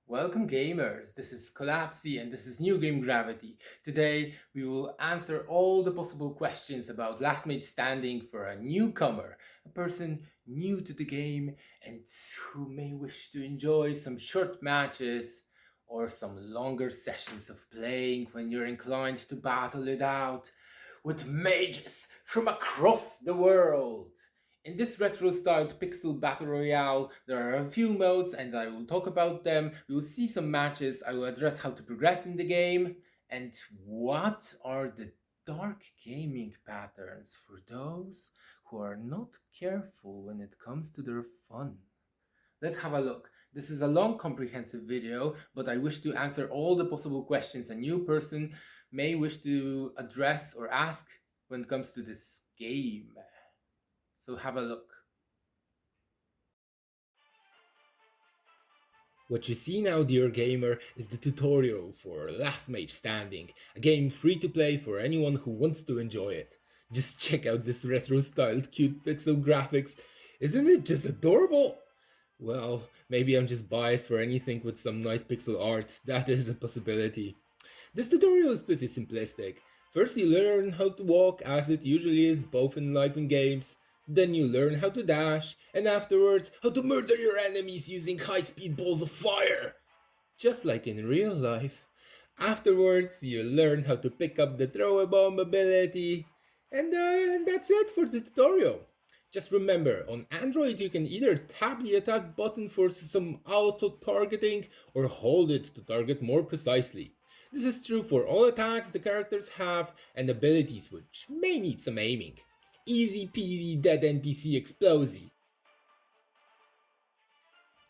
Welcome gamers, this is Collapsae and this is New Game Gravity. Today we will answer all the possible questions about Last Mage Standing for a newcomer, a person new to the game and who may wish to enjoy some short matches or some longer sessions of playing when you're inclined to battle it out with mages from across the world. In this retro-styled pixel battle royale, there are a few modes and I will talk about them. We will see some matches, I will address how to progress in the game, and what are the dark gaming patterns for those who are not careful when it comes to their fun. Let's have a look. This is a long comprehensive video, but I wish to answer all the possible questions a new person may wish to address or ask when it comes to this game. So have a look. What you see now, dear gamer, is the tutorial for Last Mage Standing, a game free to play for anyone who wants to enjoy it. Just check out this retro-styled cute pixel graphics. Isn't it just adorable? Well, maybe I'm just biased for anything with some nice pixel art. That is a possibility. This tutorial is pretty simplistic. First you learn how to walk, as it usually is both in life and games. Then you learn how to dash, and afterwards how to murder your enemies using high-speed balls of fire. Just like in real life. Afterwards you learn how to pick up the throw a bomb ability. And that's it for the tutorial. Just remember, on Android you can either tap the attack button for some auto-targeting or hold it to target more precisely. This is true for all attacks the characters have and abilities which may need some aiming. Easy peasy dead NPC explosy.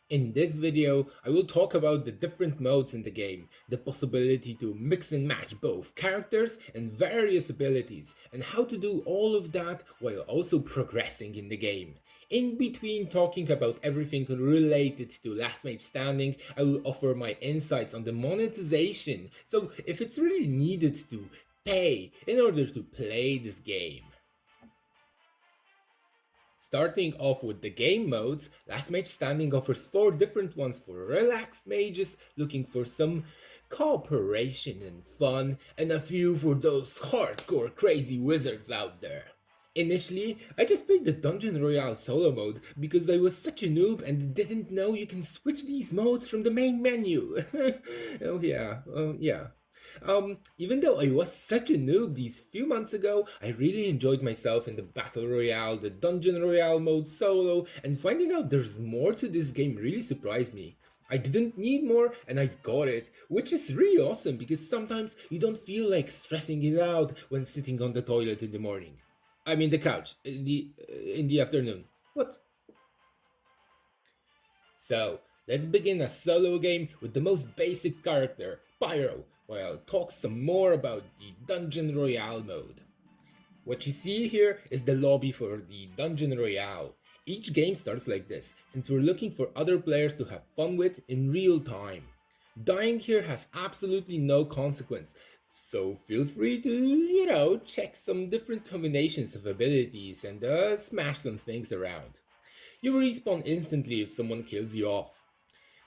In this video, I will talk about the different modes in the game, the possibility to mix and match both characters and various abilities, and how to do all of that while also progressing in the game. In between talking about everything related to Last Mage Standing, I will offer my insights on the monetization, so if it's really needed to pay in order to play this game. Starting off with the game modes, Last Mage Standing offers 4 different ones for relaxed mages looking for some cooperation and fun, and a few for those hardcore crazy wizards out there. Initially, I just played the Dungeon Royale solo mode because I was such a noob and didn't know you can switch these modes from the main menu. Even though I was such a noob these few months ago, I really enjoyed myself in the Battle Royale, the Dungeon Royale mode solo, and finding out there's more to this game really surprised me. I didn't need more and I've got it, which is really awesome because sometimes you don't feel like stressing it out when sitting on the toilet in the morning. I mean the couch, in the afternoon. What? So, let's begin a solo game with the most basic character, Pyro, while I'll talk some more about the Dungeon Royale mode. What you see here is the lobby for the Dungeon Royale. Each game starts like this, since we're looking for other players to have fun with in real time. Dying here has absolutely no consequence, so feel free to, check some different combinations of abilities and smash some things around. You respawn instantly if someone kills you off.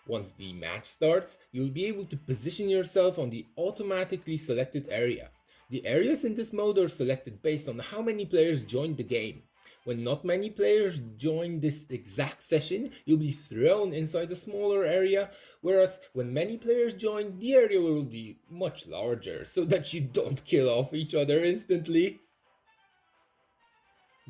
Once the match starts, you'll be able to position yourself on the automatically selected area. The areas in this mode are selected based on how many players joined the game. When not many players join this exact session, you'll be thrown inside a smaller area, whereas when many players join, the area will be much larger, so that you don't kill off each other instantly.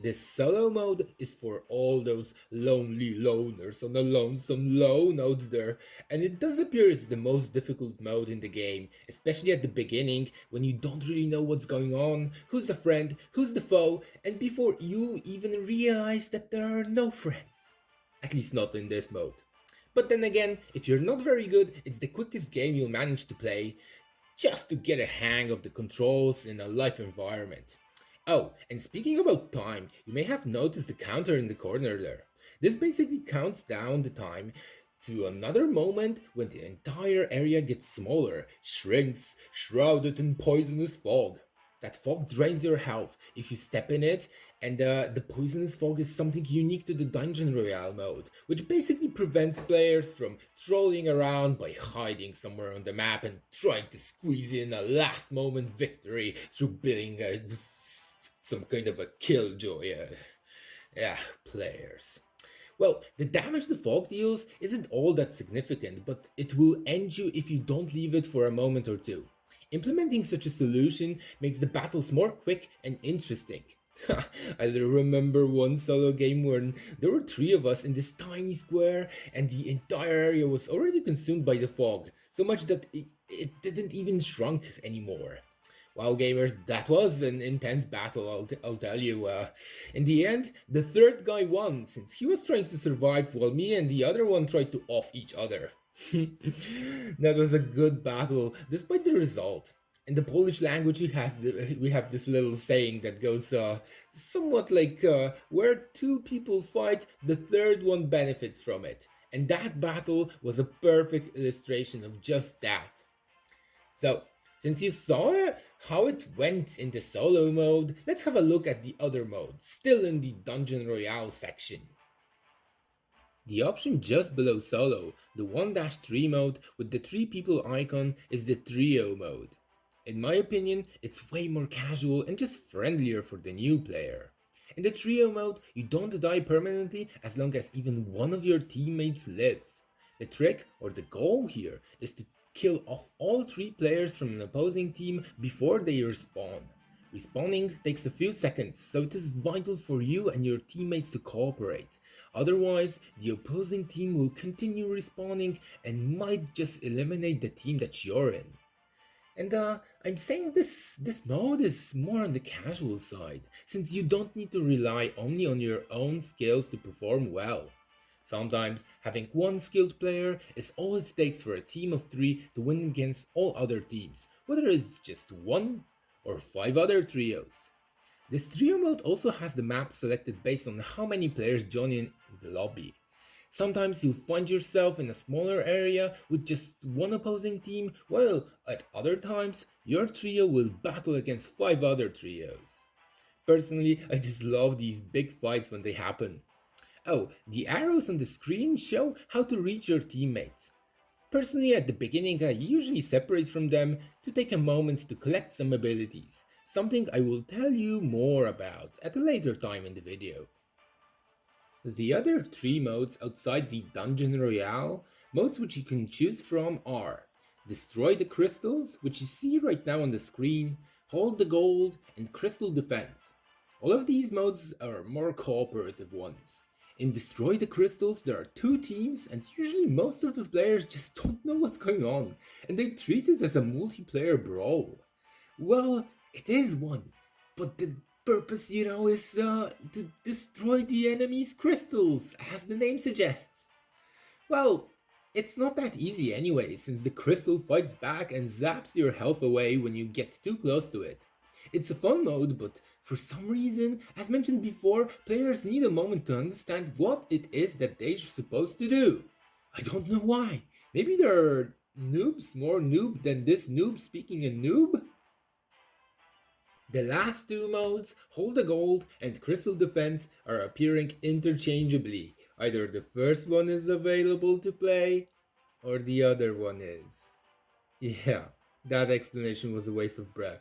This solo mode is for all those lonely loners on the lonesome low nodes there, and it does appear it's the most difficult mode in the game, especially at the beginning when you don't really know what's going on, who's a friend, who's the foe, and before you even realize that there are no friends. At least not in this mode. But then again, if you're not very good, it's the quickest game you'll manage to play, just to get a hang of the controls in a live environment. Oh, and speaking about time, you may have noticed the counter in the corner there. This basically counts down the time to another moment when the entire area gets smaller, shrinks, shrouded in poisonous fog. That fog drains your health if you step in it, And the poisonous fog is something unique to the Dungeon Royale mode, which basically prevents players from trolling around by hiding somewhere on the map and trying to squeeze in a last moment victory through building some kind of a killjoy. Yeah, players. Well, the damage the fog deals isn't all that significant, but it will end you if you don't leave it for a moment or two. Implementing such a solution makes the battles more quick and interesting. I remember one solo game when there were three of us in this tiny square and the entire area was already consumed by the fog, so much that it didn't even shrunk anymore. Wow, gamers, that was an intense battle, I'll tell you. In the end, the third guy won, since he was trying to survive while me and the other one tried to off each other. That was a good battle, despite the result. In the Polish language, we have this little saying that goes somewhat like, where two people fight, the third one benefits from it. And that battle was a perfect illustration of just that. So, since you saw how it went in the solo mode, let's have a look at the other mode, still in the Dungeon Royale section. The option just below solo, the 1-3 mode with the 3 people icon, is the trio mode. In my opinion, it's way more casual and just friendlier for the new player. In the trio mode, you don't die permanently as long as even one of your teammates lives. The trick or the goal here is to kill off all 3 players from an opposing team before they respawn. Respawning takes a few seconds, so it is vital for you and your teammates to cooperate. Otherwise, the opposing team will continue respawning and might just eliminate the team that you're in. And I'm saying this mode is more on the casual side, since you don't need to rely only on your own skills to perform well. Sometimes having one skilled player is all it takes for a team of 3 to win against all other teams, whether it's just 1 or 5 other trios. This trio mode also has the map selected based on how many players join in the lobby. Sometimes you'll find yourself in a smaller area with just one opposing team, while at other times your trio will battle against 5 other trios. Personally, I just love these big fights when they happen. Oh, the arrows on the screen show how to reach your teammates. Personally, at the beginning I usually separate from them to take a moment to collect some abilities, something I will tell you more about at a later time in the video. The other 3 modes outside the Dungeon Royale, modes which you can choose from are Destroy the Crystals, which you see right now on the screen, Hold the Gold, and Crystal Defense. All of these modes are more cooperative ones. In Destroy the Crystals, there are 2 teams, and usually most of the players just don't know what's going on, and they treat it as a multiplayer brawl. Well, it is one, but the purpose, is to destroy the enemy's crystals, as the name suggests. Well, it's not that easy anyway, since the crystal fights back and zaps your health away when you get too close to it. It's a fun mode, but for some reason, as mentioned before, players need a moment to understand what it is that they're supposed to do. I don't know why. Maybe there are noobs more noob than this noob speaking a noob? The last 2 modes, Hold the Gold and Crystal Defense, are appearing interchangeably. Either the first one is available to play, or the other one is. Yeah, that explanation was a waste of breath.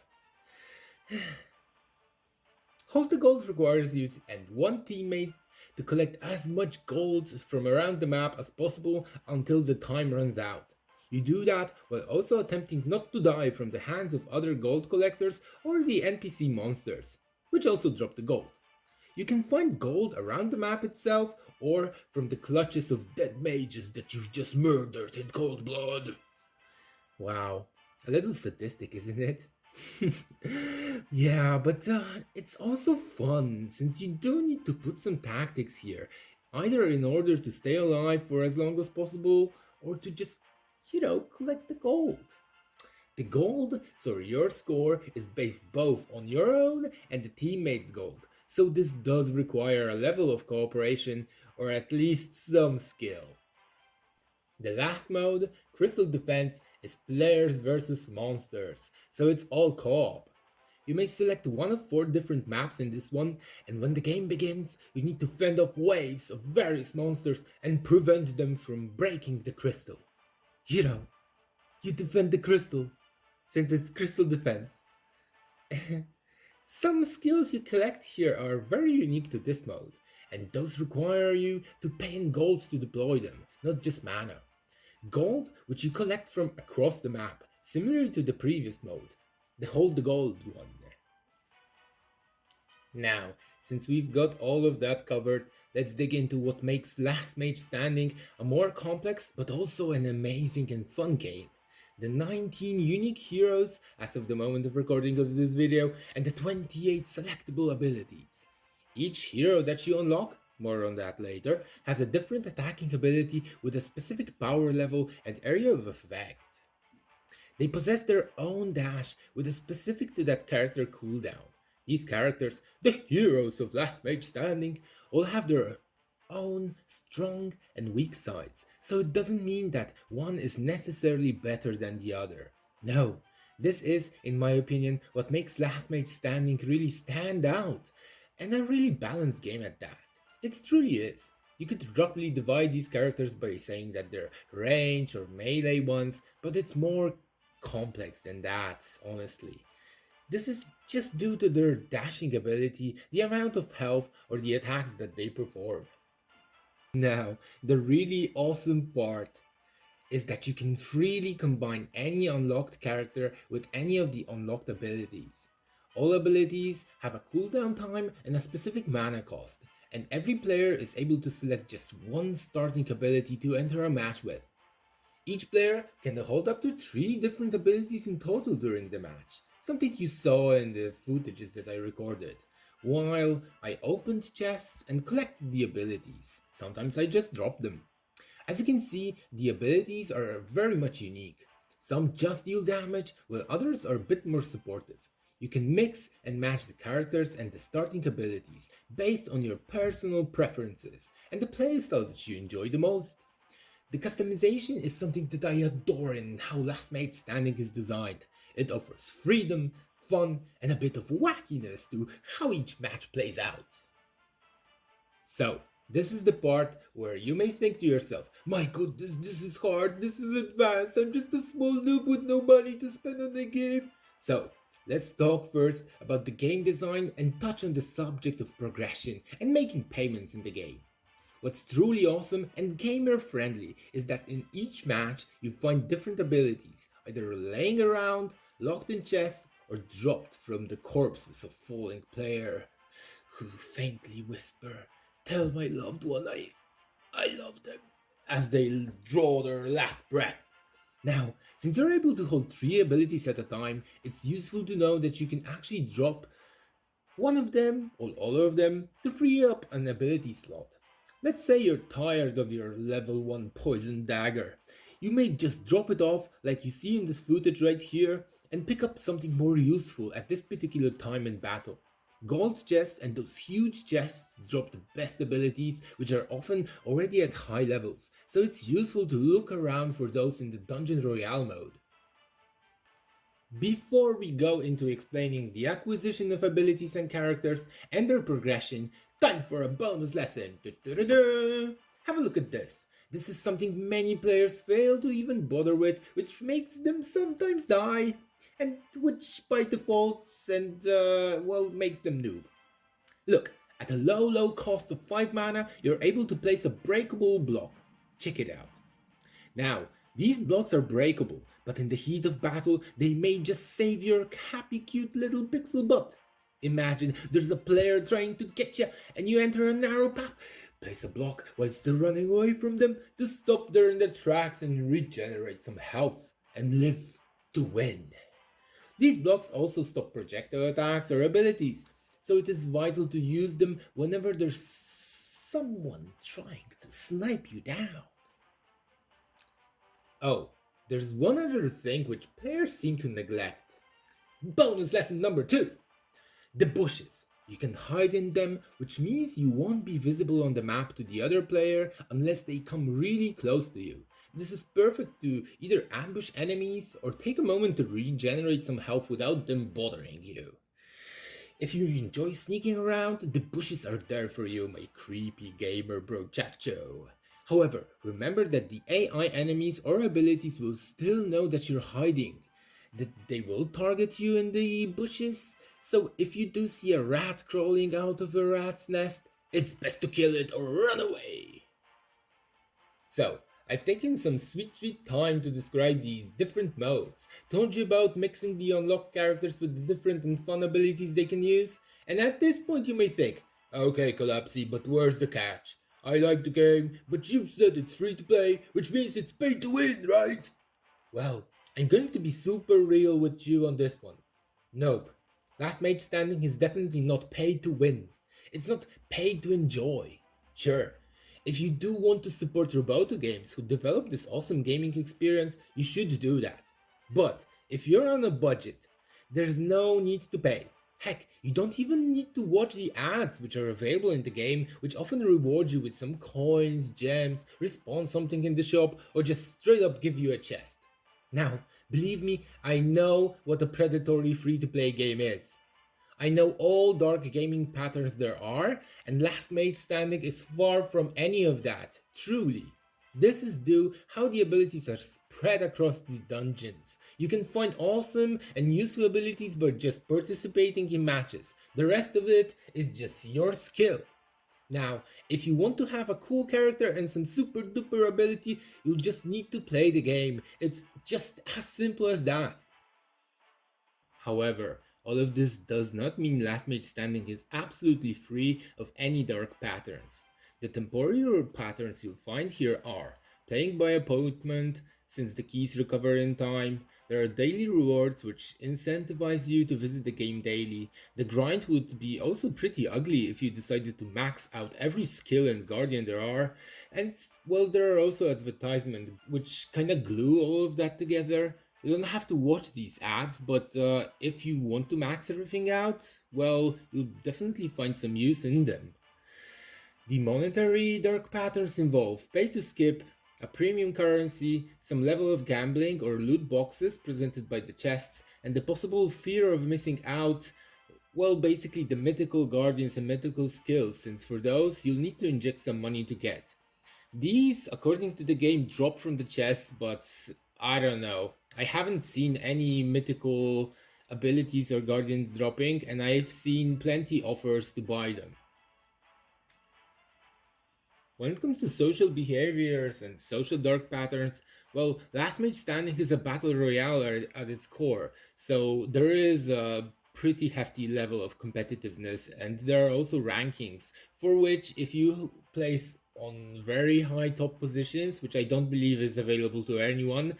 Hold the Gold requires you and one teammate to collect as much gold from around the map as possible until the time runs out. You do that while also attempting not to die from the hands of other gold collectors or the NPC monsters, which also drop the gold. You can find gold around the map itself or from the clutches of dead mages that you've just murdered in cold blood. Wow, a little sadistic, isn't it? Yeah, but it's also fun, since you do need to put some tactics here, either in order to stay alive for as long as possible, or to just, collect the gold. The gold, so your score, is based both on your own and the teammate's gold, so this does require a level of cooperation, or at least some skill. The last mode, Crystal Defense, is players versus monsters, so it's all co-op. You may select one of 4 different maps in this one, and when the game begins, you need to fend off waves of various monsters and prevent them from breaking the crystal. You know, you defend the crystal, since it's crystal defense. Some skills you collect here are very unique to this mode, and those require you to pay in gold to deploy them, not just mana. Gold, which you collect from across the map, similar to the previous mode, the hold the gold one. Now, since we've got all of that covered, let's dig into what makes Last Mage Standing a more complex but also an amazing and fun game. The 19 unique heroes as of the moment of recording of this video, and the 28 selectable abilities. Each hero that you unlock, more on that later, has a different attacking ability with a specific power level and area of effect. They possess their own dash with a specific to that character cooldown. These characters, the heroes of Last Mage Standing, all have their own strong and weak sides, so it doesn't mean that one is necessarily better than the other. No, this is, in my opinion, what makes Last Mage Standing really stand out, and a really balanced game at that. It truly is. You could roughly divide these characters by saying that they're range or melee ones, but it's more complex than that, honestly. This is just due to their dashing ability, the amount of health, or the attacks that they perform. Now, the really awesome part is that you can freely combine any unlocked character with any of the unlocked abilities. All abilities have a cooldown time and a specific mana cost, and every player is able to select just one starting ability to enter a match with. Each player can hold up to 3 different abilities in total during the match, something you saw in the footages that I recorded, while I opened chests and collected the abilities. Sometimes I just dropped them. As you can see, the abilities are very much unique. Some just deal damage, while others are a bit more supportive. You can mix and match the characters and the starting abilities based on your personal preferences and the playstyle that you enjoy the most. The customization is something that I adore in how Last Mage Standing is designed. It offers freedom, fun, and a bit of wackiness to how each match plays out. So, this is the part where you may think to yourself, my goodness, this is hard, this is advanced, I'm just a small noob with no money to spend on the game. So, let's talk first about the game design and touch on the subject of progression and making payments in the game. What's truly awesome and gamer friendly is that in each match you find different abilities, either laying around, locked in chests, or dropped from the corpses of falling player who faintly whisper, "Tell my loved one I love them," as they draw their last breath. Now, since you're able to hold 3 abilities at a time, it's useful to know that you can actually drop one of them or all of them to free up an ability slot. Let's say you're tired of your level 1 poison dagger. You may just drop it off like you see in this footage right here and pick up something more useful at this particular time in battle. Gold chests and those huge chests drop the best abilities, which are often already at high levels, so it's useful to look around for those in the Dungeon Royale mode. Before we go into explaining the acquisition of abilities and characters and their progression, time for a bonus lesson. Have a look at this. This is something many players fail to even bother with, which makes them sometimes die, and which by default makes them noob. Look, at a low cost of 5 mana, you're able to place a breakable block. Check it out. Now, these blocks are breakable, but in the heat of battle, they may just save your happy cute little pixel butt. Imagine there's a player trying to get you and you enter a narrow path. Place a block while still running away from them to stop them in their tracks and regenerate some health and live to win. These blocks also stop projectile attacks or abilities, so it is vital to use them whenever there's someone trying to snipe you down. Oh, there's one other thing which players seem to neglect. Bonus lesson number 2. The bushes. You can hide in them, which means you won't be visible on the map to the other player unless they come really close to you. This is perfect to either ambush enemies or take a moment to regenerate some health without them bothering you. If you enjoy sneaking around, the bushes are there for you, my creepy gamer brochacho. However, remember that the AI enemies or abilities will still know that you're hiding, that they will target you in the bushes. So if you do see a rat crawling out of a rat's nest, it's best to kill it or run away. So, I've taken some sweet time to describe these different modes, told you about mixing the unlocked characters with the different and fun abilities they can use, and at this point you may think, okay Collapsae, but where's the catch? I like the game, but you said it's free to play, which means it's pay to win, right? Well, I'm going to be super real with you on this one. Nope. Last Mage Standing is definitely not paid to win. It's not paid to enjoy. Sure, if you do want to support Roboto Games who develop this awesome gaming experience, you should do that. But if you're on a budget, there's no need to pay. Heck, you don't even need to watch the ads which are available in the game, which often reward you with some coins, gems, respawn something in the shop, or just straight up give you a chest. Now, believe me, I know what a predatory free-to-play game is. I know all dark gaming patterns there are, and Last Mage Standing is far from any of that, truly. This is due how the abilities are spread across the dungeons. You can find awesome and useful abilities by just participating in matches. The rest of it is just your skill. Now, if you want to have a cool character and some super duper ability, you'll just need to play the game. It's just as simple as that. However, all of this does not mean Last Mage Standing is absolutely free of any dark patterns. The temporal patterns you'll find here are playing by appointment, since the keys recover in time. There are daily rewards which incentivize you to visit the game daily. The grind would be also pretty ugly if you decided to max out every skill and guardian there are. And well, there are also advertisements which kinda glue all of that together. You don't have to watch these ads, but if you want to max everything out, well, you'll definitely find some use in them. The monetary dark patterns involve pay to skip, a premium currency, some level of gambling or loot boxes presented by the chests, and the possible fear of missing out. Well, basically the mythical guardians and mythical skills, since for those you'll need to inject some money to get. These, according to the game, drop from the chest, but I don't know. I haven't seen any mythical abilities or guardians dropping, and I've seen plenty offers to buy them. When it comes to social behaviors and social dark patterns, well, Last Mage Standing is a battle royale at its core, so there is a pretty hefty level of competitiveness, and there are also rankings for which, if you place on very high top positions, which I don't believe is available to anyone,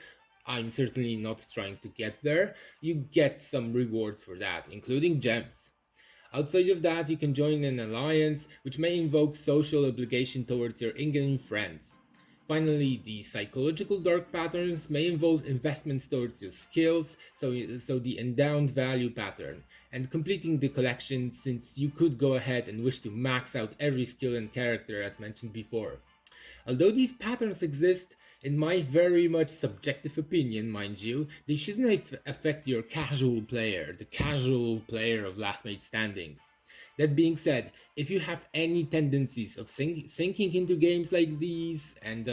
I'm certainly not trying to get there, you get some rewards for that, including gems. Outside of that, you can join an alliance, which may invoke social obligation towards your in-game friends. Finally, the psychological dark patterns may involve investments towards your skills, so the endowed value pattern, and completing the collection, since you could go ahead and wish to max out every skill and character as mentioned before. Although these patterns exist, in my very much subjective opinion, mind you, they shouldn't affect your casual player, the casual player of Last Mage Standing. That being said, if you have any tendencies of sinking into games like these, and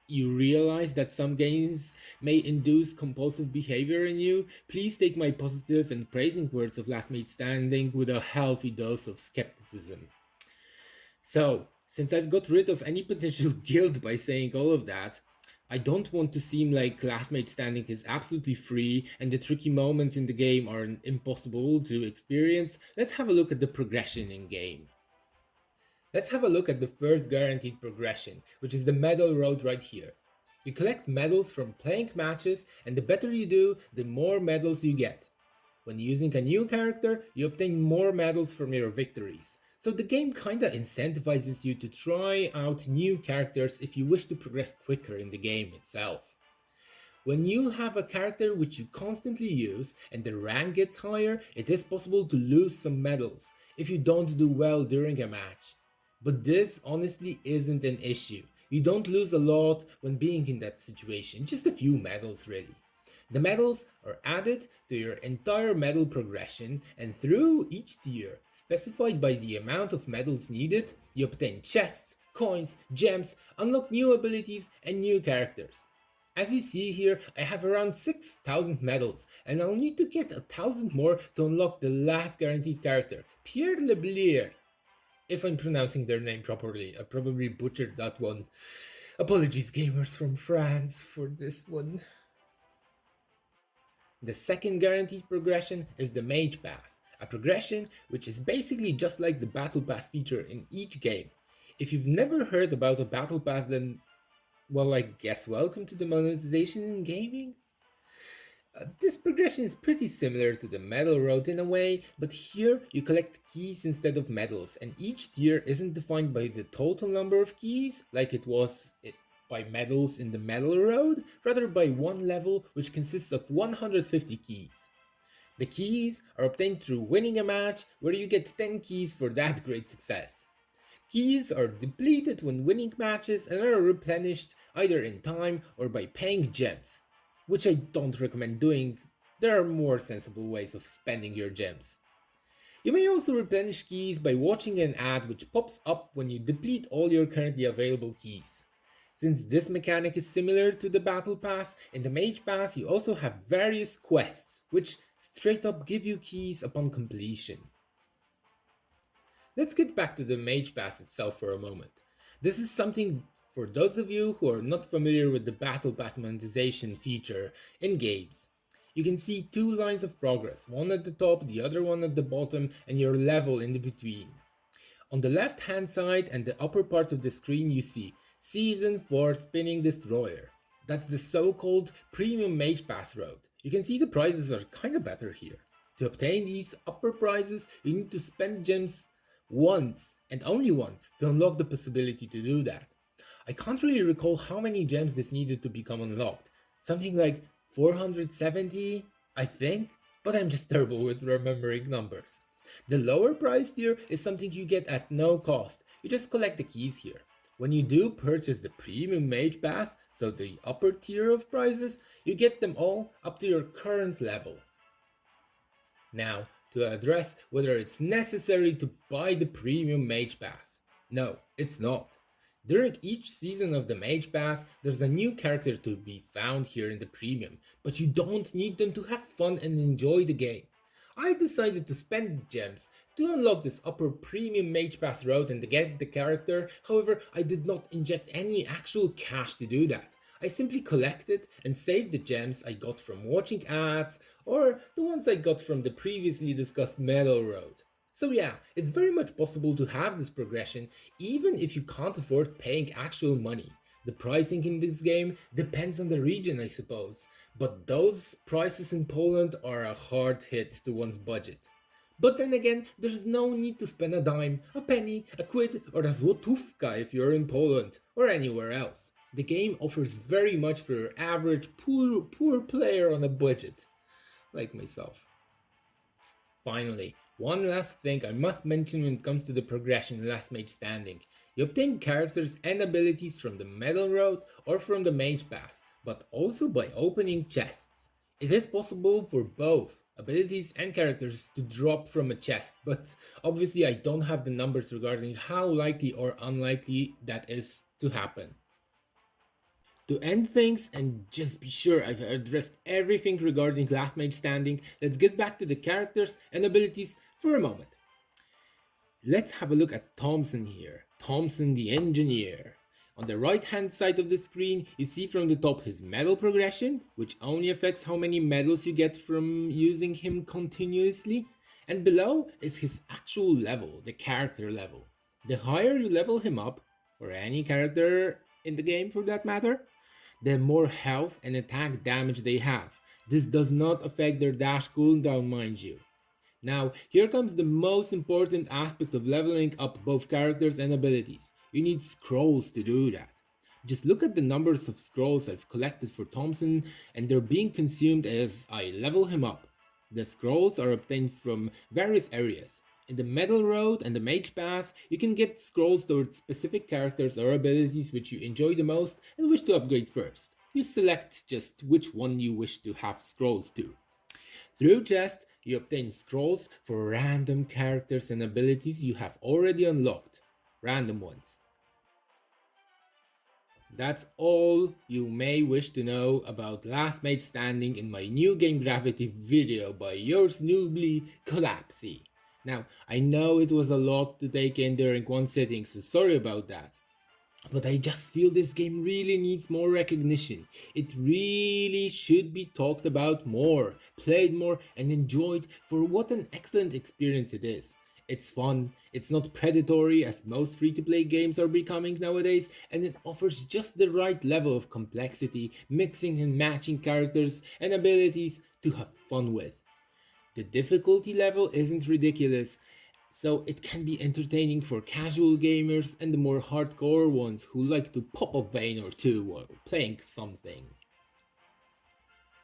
you realize that some games may induce compulsive behavior in you, please take my positive and praising words of Last Mage Standing with a healthy dose of skepticism. So, since I've got rid of any potential guilt by saying all of that, I don't want to seem like Last Mage Standing is absolutely free and the tricky moments in the game are impossible to experience. Let's have a look at the progression in game. Let's have a look at the first guaranteed progression, which is the medal road right here. You collect medals from playing matches, and the better you do, the more medals you get. When using a new character, you obtain more medals from your victories. So the game kinda incentivizes you to try out new characters if you wish to progress quicker in the game itself. When you have a character which you constantly use and the rank gets higher, it is possible to lose some medals if you don't do well during a match. But this honestly isn't an issue. You don't lose a lot when being in that situation, just a few medals really. The medals are added to your entire medal progression, and through each tier, specified by the amount of medals needed, you obtain chests, coins, gems, unlock new abilities, and new characters. As you see here, I have around 6,000 medals, and I'll need to get 1,000 more to unlock the last guaranteed character, Pierre Leblier. If I'm pronouncing their name properly, I probably butchered that one. Apologies, gamers from France, for this one. The second guaranteed progression is the Mage Pass, a progression which is basically just like the Battle Pass feature in each game. If you've never heard about a Battle Pass, then, well, I guess welcome to the monetization in gaming. This progression is pretty similar to the medal route in a way, but here you collect keys instead of medals, and each tier isn't defined by the total number of keys, like it was by medals in the medal road, rather by one level which consists of 150 keys. The keys are obtained through winning a match, where you get 10 keys for that great success. Keys are depleted when winning matches and are replenished either in time or by paying gems, which I don't recommend doing. There are more sensible ways of spending your gems. You may also replenish keys by watching an ad which pops up when you deplete all your currently available keys. Since this mechanic is similar to the Battle Pass, in the Mage Pass you also have various quests, which straight up give you keys upon completion. Let's get back to the Mage Pass itself for a moment. This is something for those of you who are not familiar with the Battle Pass monetization feature in games. You can see two lines of progress, one at the top, the other one at the bottom, and your level in the between. On the left hand side and the upper part of the screen you see Season 4 Spinning Destroyer. That's the so-called Premium Mage Pass route. You can see the prizes are kinda better here. To obtain these upper prizes, you need to spend gems once, and only once, to unlock the possibility to do that. I can't really recall how many gems this needed to become unlocked. Something like 470, I think? But I'm just terrible with remembering numbers. The lower price tier is something you get at no cost. You just collect the keys here. When you do purchase the Premium Mage Pass, so the upper tier of prizes, you get them all up to your current level. Now, to address whether it's necessary to buy the Premium Mage Pass. No, it's not. During each season of the Mage Pass, there's a new character to be found here in the Premium, but you don't need them to have fun and enjoy the game. I decided to spend gems to unlock this upper Premium Mage Pass route and to get the character. However, I did not inject any actual cash to do that. I simply collected and saved the gems I got from watching ads or the ones I got from the previously discussed medal road. So yeah, it's very much possible to have this progression even if you can't afford paying actual money. The pricing in this game depends on the region, I suppose, but those prices in Poland are a hard hit to one's budget. But then again, there's no need to spend a dime, a penny, a quid, or a złotówka if you're in Poland or anywhere else. The game offers very much for your average poor player on a budget, like myself. Finally, one last thing I must mention when it comes to the progression in Last Mage Standing. You obtain characters and abilities from the Medal Road or from the Mage Pass, but also by opening chests. It is possible for both abilities and characters to drop from a chest, but obviously I don't have the numbers regarding how likely or unlikely that is to happen. To end things and just be sure I've addressed everything regarding Last Mage Standing, let's get back to the characters and abilities for a moment. Let's have a look at Thompson here. Thompson the Engineer. On the right hand side of the screen, you see from the top his medal progression, which only affects how many medals you get from using him continuously. And below is his actual level, the character level. The higher you level him up, or any character in the game for that matter, the more health and attack damage they have. This does not affect their dash cooldown, mind you. Now, here comes the most important aspect of leveling up both characters and abilities. You need scrolls to do that. Just look at the numbers of scrolls I've collected for Thompson, and they're being consumed as I level him up. The scrolls are obtained from various areas. In the Medal Road and the Mage Pass, you can get scrolls towards specific characters or abilities which you enjoy the most and wish to upgrade first. You select just which one you wish to have scrolls to. Through chest, you obtain scrolls for random characters and abilities you have already unlocked. Random ones. That's all you may wish to know about Last Mage Standing in my new game Gravity video by yours noobly, Collapsae. Now, I know it was a lot to take in during one sitting, so sorry about that. But I just feel this game really needs more recognition. It really should be talked about more, played more, and enjoyed for what an excellent experience it is. It's fun, it's not predatory as most free to play games are becoming nowadays, and it offers just the right level of complexity, mixing and matching characters and abilities to have fun with. The difficulty level isn't ridiculous, so it can be entertaining for casual gamers and the more hardcore ones who like to pop a vein or two while playing something.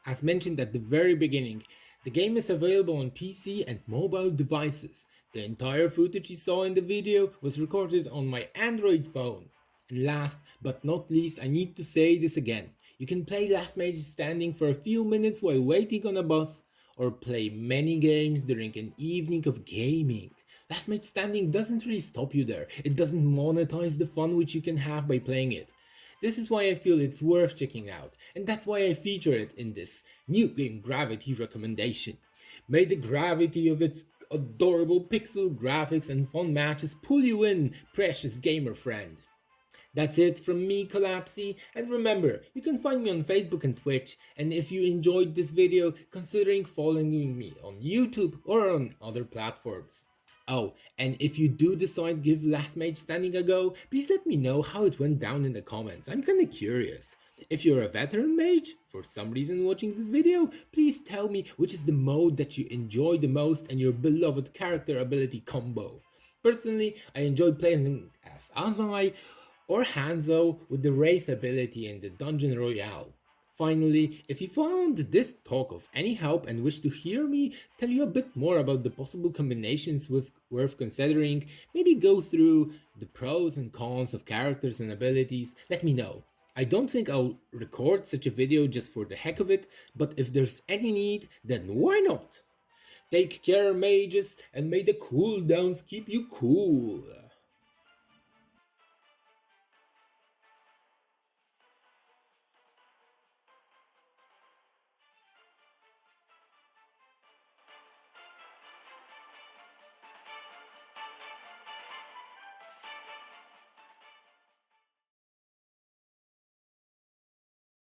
As mentioned at the very beginning, the game is available on PC and mobile devices. The entire footage you saw in the video was recorded on my Android phone. And last but not least, I need to say this again. You can play Last Mage Standing for a few minutes while waiting on a bus, or play many games during an evening of gaming. Last Mage Standing doesn't really stop you there. It doesn't monetize the fun which you can have by playing it. This is why I feel it's worth checking out, and that's why I feature it in this new game Gravity recommendation. May the gravity of its adorable pixel graphics and fun matches pull you in, precious gamer friend. That's it from me, Collapsae, and remember, you can find me on Facebook and Twitch, and if you enjoyed this video, considering following me on YouTube or on other platforms. Oh, and if you do decide give Last Mage Standing a go, please let me know how it went down in the comments. I'm kinda curious. If you're a veteran mage, for some reason watching this video, please tell me which is the mode that you enjoy the most and your beloved character ability combo. Personally, I enjoyed playing as Azai or Hanzo with the Wraith ability in the Dungeon Royale. Finally, if you found this talk of any help and wish to hear me tell you a bit more about the possible combinations worth considering, maybe go through the pros and cons of characters and abilities, let me know. I don't think I'll record such a video just for the heck of it, but if there's any need, then why not? Take care, mages, and may the cooldowns keep you cool.